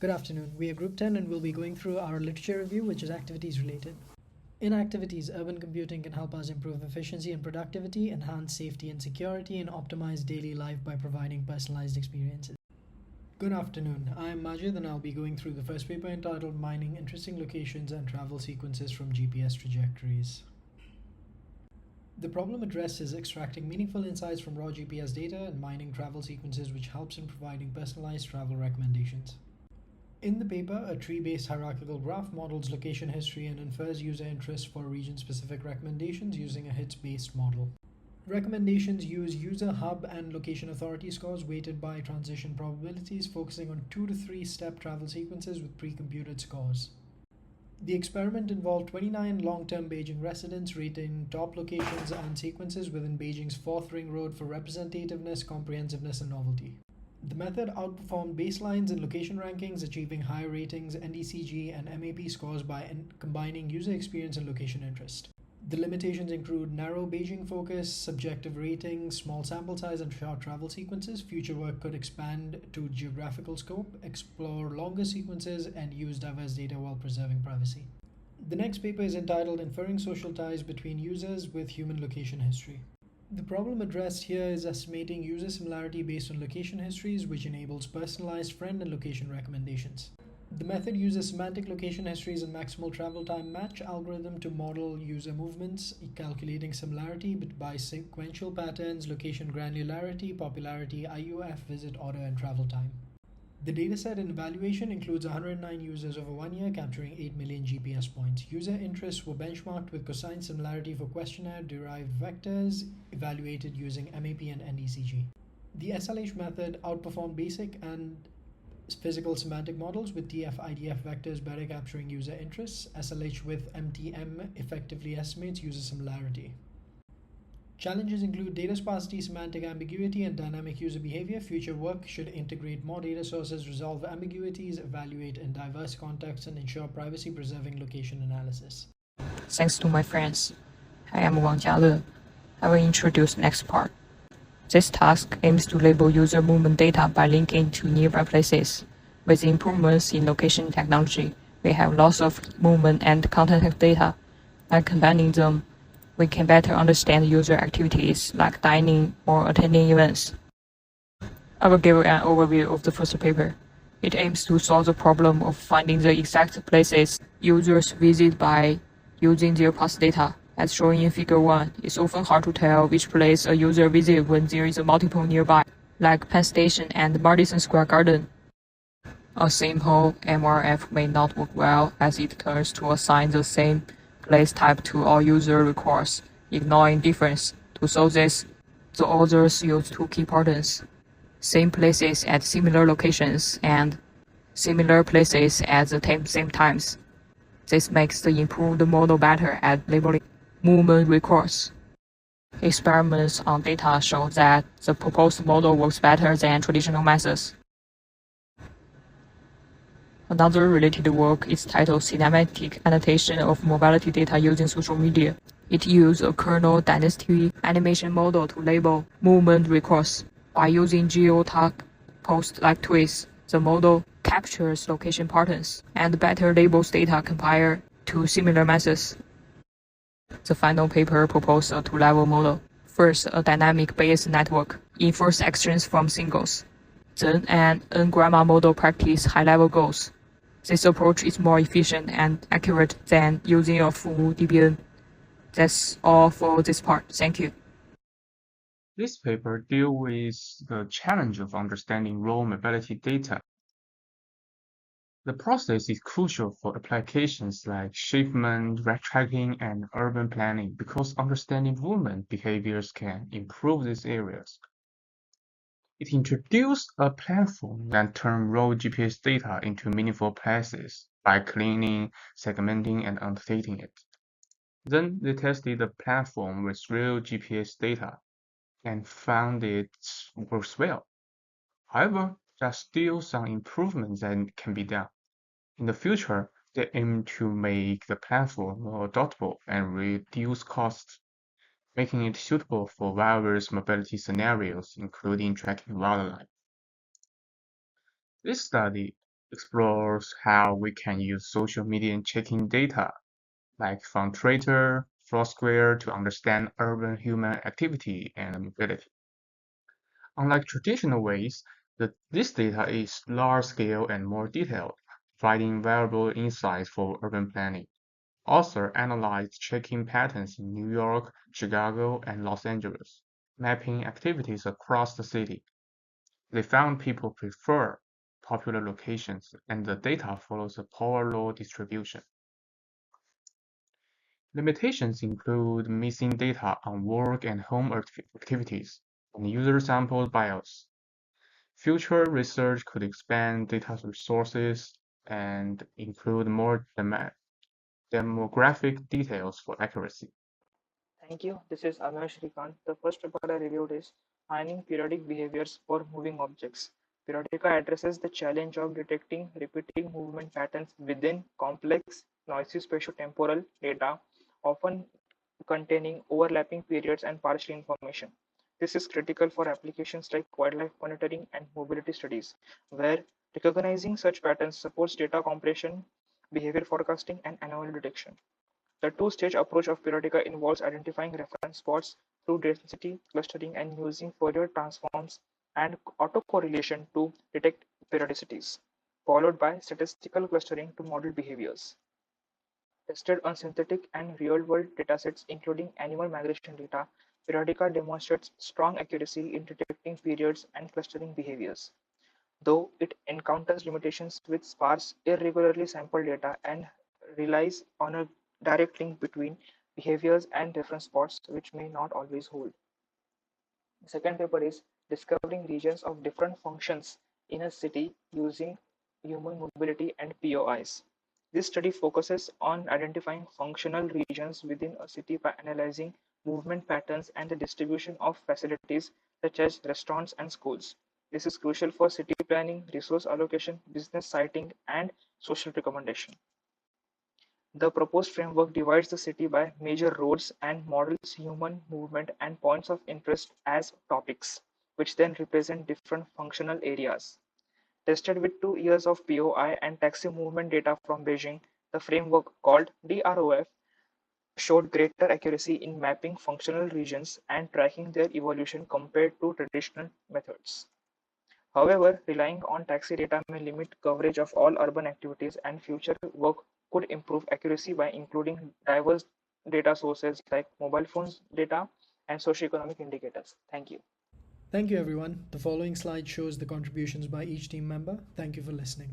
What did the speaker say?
Good afternoon. We are Group 10 and we'll be going through our literature review, which is activities related. In activities, urban computing can help us improve efficiency and productivity, enhance safety and security, and optimize daily life by providing personalized experiences. Good afternoon. I am Majid and I'll be going through the first paper entitled Mining Interesting Locations and Travel Sequences from GPS Trajectories. The problem addressed is extracting meaningful insights from raw GPS data and mining travel sequences, which helps in providing personalized travel recommendations. In the paper, a tree-based hierarchical graph models location history and infers user interest for region-specific recommendations using a hits-based model. Recommendations use user hub and location authority scores weighted by transition probabilities, focusing on 2 to 3 step travel sequences with pre-computed scores. The experiment involved 29 long-term Beijing residents rating top locations and sequences within Beijing's 4th ring road for representativeness, comprehensiveness, and novelty. The method outperformed baselines in location rankings, achieving higher ratings, NDCG, and MAP scores by combining user experience and location interest. The limitations include narrow Beijing focus, subjective ratings, small sample size, and short travel sequences. Future work could expand to geographical scope, explore longer sequences, and use diverse data while preserving privacy. The next paper is entitled Inferring Social Ties Between Users with Human Location History. The problem addressed here is estimating user similarity based on location histories, which enables personalized friend and location recommendations. The method uses semantic location histories and maximal travel time match algorithm to model user movements, calculating similarity by sequential patterns, location granularity, popularity, IUF, visit order, and travel time. The dataset and evaluation includes 109 users over 1 year, capturing 8 million GPS points. User interests were benchmarked with cosine similarity for questionnaire-derived vectors, evaluated using MAP and NDCG. The SLH method outperformed basic and physical semantic models, with TF-IDF vectors better capturing user interests. SLH with MTM effectively estimates user similarity. Challenges include data sparsity, semantic ambiguity, and dynamic user behavior. Future work should integrate more data sources, resolve ambiguities, evaluate in diverse contexts, and ensure privacy-preserving location analysis. Thanks to my friends. I am Wang Jiale. I will introduce next part. This task aims to label user movement data by linking to nearby places. With improvements in location technology, we have lots of movement and content data. By combining them, we can better understand user activities like dining or attending events. I will give an overview of the first paper. It aims to solve the problem of finding the exact places users visit by using their past data. As shown in Figure 1, it's often hard to tell which place a user visits when there is a multiple nearby, like Penn Station and Madison Square Garden. A simple MRF may not work well, as it turns to assign the same place type to all user records, ignoring difference. To solve this, the authors use two key patterns: same places at similar locations and similar places at the same times. This makes the improved model better at labeling movement records. Experiments on data show that the proposed model works better than traditional methods. Another related work is titled Cinematic Annotation of Mobility Data Using Social Media. It uses a kernel dynasty animation model to label movement records. By using geotag posts like tweets, the model captures location patterns and better labels data compared to similar methods. The final paper proposed a two-level model. First, a dynamic Bayes network infers actions from singles. Then, an n-grammar model practices high-level goals. This approach is more efficient and accurate than using a full DBN. That's all for this part. Thank you. This paper deals with the challenge of understanding raw mobility data. The process is crucial for applications like shipment, ride tracking, and urban planning because understanding movement behaviors can improve these areas. It introduced a platform that turned raw GPS data into meaningful places by cleaning, segmenting, and annotating it. Then they tested the platform with real GPS data and found it works well. However, there are still some improvements that can be done. In the future, they aim to make the platform more adaptable and reduce costs, making it suitable for various mobility scenarios, including tracking wildlife. This study explores how we can use social media in checking data, like from Twitter, Foursquare, to understand urban human activity and mobility. Unlike traditional ways, this data is large-scale and more detailed, providing valuable insights for urban planning. Author analyzed check-in patterns in New York, Chicago, and Los Angeles, mapping activities across the city. They found people prefer popular locations, and the data follows a power law distribution. Limitations include missing data on work and home activities and user sample bias. Future research could expand data resources and include more demographic details for accuracy. Thank you. This is Amir Shrikant. The first paper I reviewed is Finding Periodic Behaviors for Moving Objects. Periodica addresses the challenge of detecting repeating movement patterns within complex, noisy spatiotemporal data, often containing overlapping periods and partial information. This is critical for applications like wildlife monitoring and mobility studies, where recognizing such patterns supports data compression, behavior forecasting, and anomaly detection. The two-stage approach of Periodica involves identifying reference spots through density clustering and using Fourier transforms and autocorrelation to detect periodicities, followed by statistical clustering to model behaviors. Tested on synthetic and real-world datasets including animal migration data, Periodica demonstrates strong accuracy in detecting periods and clustering behaviors, though it encounters limitations with sparse, irregularly sampled data and relies on a direct link between behaviors and reference spots, which may not always hold. The second paper is Discovering Regions of Different Functions in a City Using Human Mobility and POIs. This study focuses on identifying functional regions within a city by analyzing movement patterns and the distribution of facilities such as restaurants and schools. This is crucial for city planning, resource allocation, business siting, and social recommendation. The proposed framework divides the city by major roads and models human movement and points of interest as topics, which then represent different functional areas. Tested with 2 years of POI and taxi movement data from Beijing, the framework, called DROF, showed greater accuracy in mapping functional regions and tracking their evolution compared to traditional methods. However, relying on taxi data may limit coverage of all urban activities, and future work could improve accuracy by including diverse data sources like mobile phones data and socioeconomic indicators. Thank you. Thank you, everyone. The following slide shows the contributions by each team member. Thank you for listening.